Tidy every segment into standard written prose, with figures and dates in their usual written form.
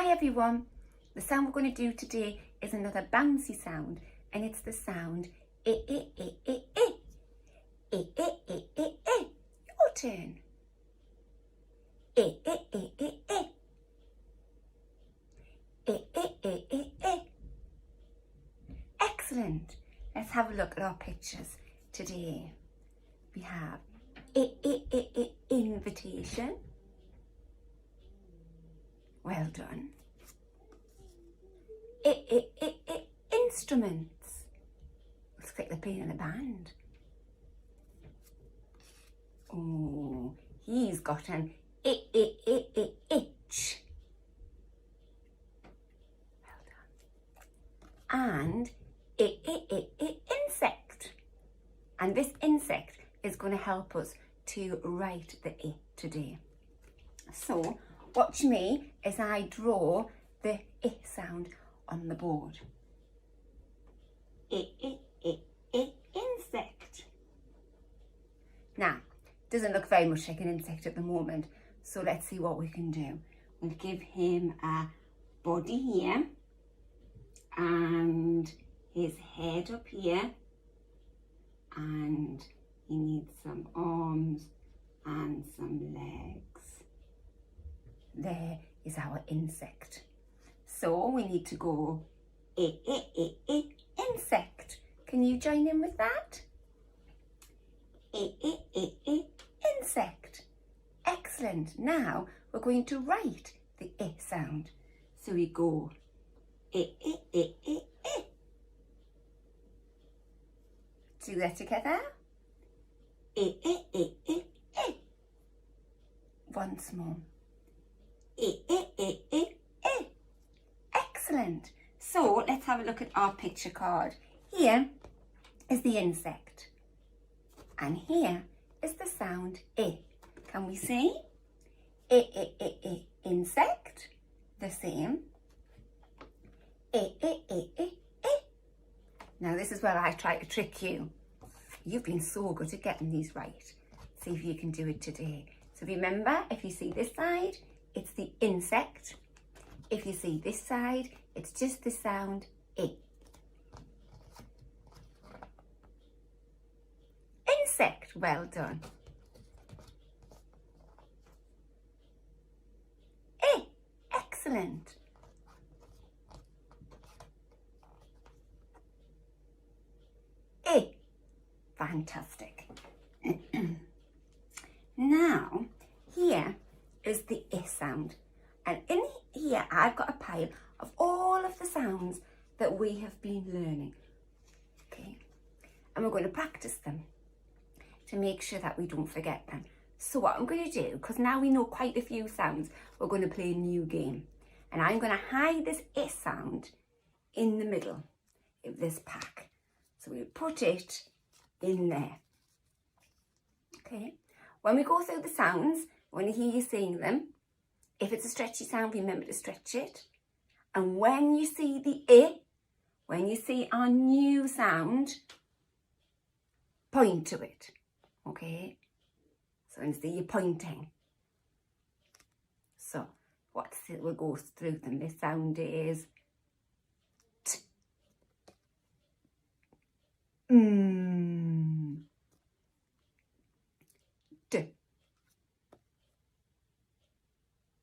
Hi everyone, the sound we're going to do today is another bouncy sound, and it's the sound eh, eh, eh, eh, eh. Eh, eh, eh, eh, eh. Your turn. Eh, eh, eh, eh, eh. Eh, eh, eh, eh, eh. Excellent. Let's have a look at our pictures today. We have eh, eh, eh, eh, invitation. Well done. Eh, eh, eh, eh, instruments. Looks like they're playing in a band. Oh, he's got an itch. Well done. And insect. And this insect is going to help us to write the I today. So watch me as I draw the I sound on the board. Insect. Now, doesn't look very much like an insect at the moment, so let's see what we can do. We'll give him a body here and his head up here, and he needs some arms and some legs. There is our insect. So we need to go insect. Can you join in with that? Insect. Excellent. Now we're going to write the I sound. So we go I. Do that together. I. Once more. I. Excellent. So let's have a look at our picture card. Here is the insect. And here is the sound I. Can we see? I. Insect. The same. I. Now this is where I try to trick you. You've been so good at getting these right. See if you can do it today. So remember, if you see this side, it's the insect. If you see this side, it's just the sound I. Insect, well done. I, excellent. I, fantastic. Now, here is the I sound. And in here, I've got a pile of all of the sounds that we have been learning. Okay, and we're going to practice them to make sure that we don't forget them. So what I'm going to do, because now we know quite a few sounds, we're going to play a new game. And I'm going to hide this I sound in the middle of this pack. So we'll put it in there. Okay, when we go through the sounds, when you hear you saying them, if it's a stretchy sound, remember to stretch it. And when you see the I, when you see our new sound, point to it. Okay, so instead you're pointing. So what's it? We'll go through them. This sound is T. D.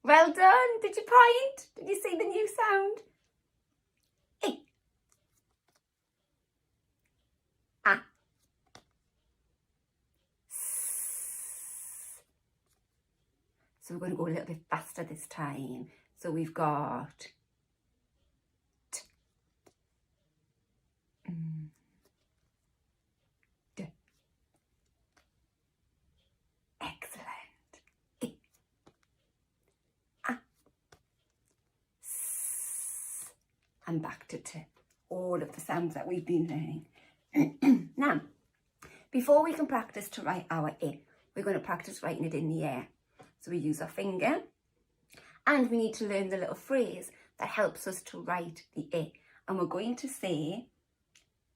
Well done. Did you point? Did you see the new sound? I. A. So we're going to go a little bit faster this time. So we've got T. D. Excellent. I. A. S. And back to T. All of the sounds that we've been learning. Now, before we can practice to write our I, we're going to practice writing it in the air. So we use our finger, and we need to learn the little phrase that helps us to write the I. And we're going to say,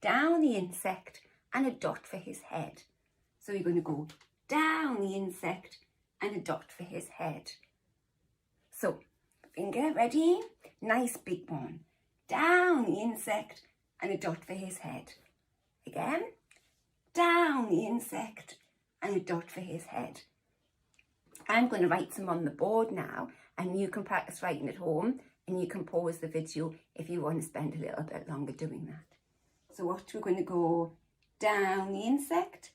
down the insect and a dot for his head. So we're going to go down the insect and a dot for his head. So finger, ready? Nice big one. Down the insect and a dot for his head. Again, down the insect and a dot for his head. I'm going to write some on the board now, and you can practice writing at home, and you can pause the video if you want to spend a little bit longer doing that. So watch, we're going to go down the insect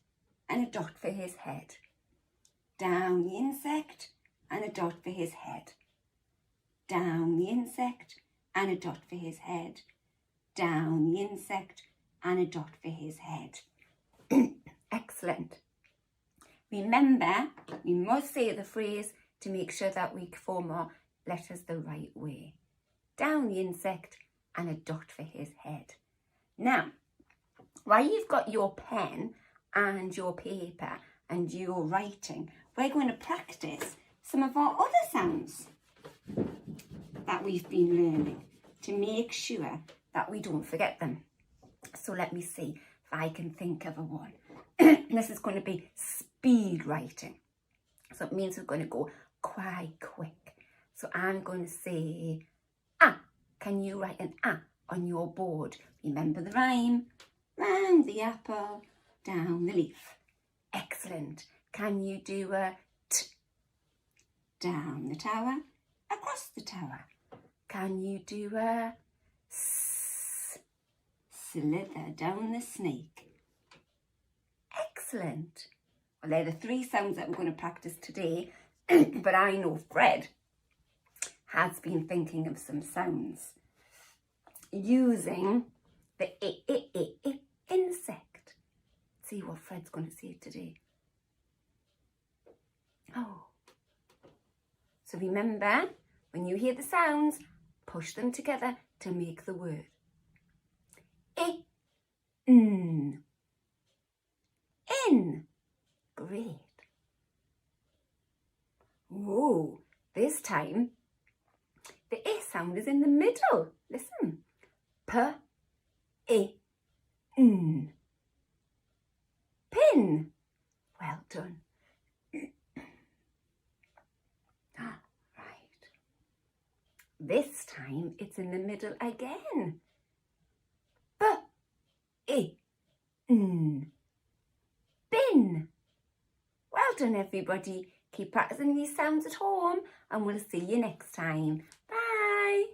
and a dot for his head. Down the insect and a dot for his head. Down the insect and a dot for his head. Down the insect and a dot for his head. Excellent. Remember, we must say the phrase to make sure that we form our letters the right way. Down the insect and a dot for his head. Now, while you've got your pen and your paper and your writing, we're going to practice some of our other sounds that we've been learning to make sure that we don't forget them. So let me see if I can think of a one. This is going to be speed writing. So it means we're going to go quite quick. So I'm going to say, ah. Can you write an ah on your board? Remember the rhyme? Round the apple, down the leaf. Excellent. Can you do a t? Down the tower, across the tower. Can you do a s? Slither down the snake. Excellent. Well, they're the three sounds that we're going to practice today, but I know Fred has been thinking of some sounds using the insect. See what Fred's going to say today. Oh. So remember, when you hear the sounds, push them together to make the word. In. Great. Whoa, this time the I sound is in the middle. Listen. P-I-N. Pin. Well done. Right. This time it's in the middle again. B-I-N. Bin. Well done, everybody. Keep practicing these sounds at home, and we'll see you next time. Bye.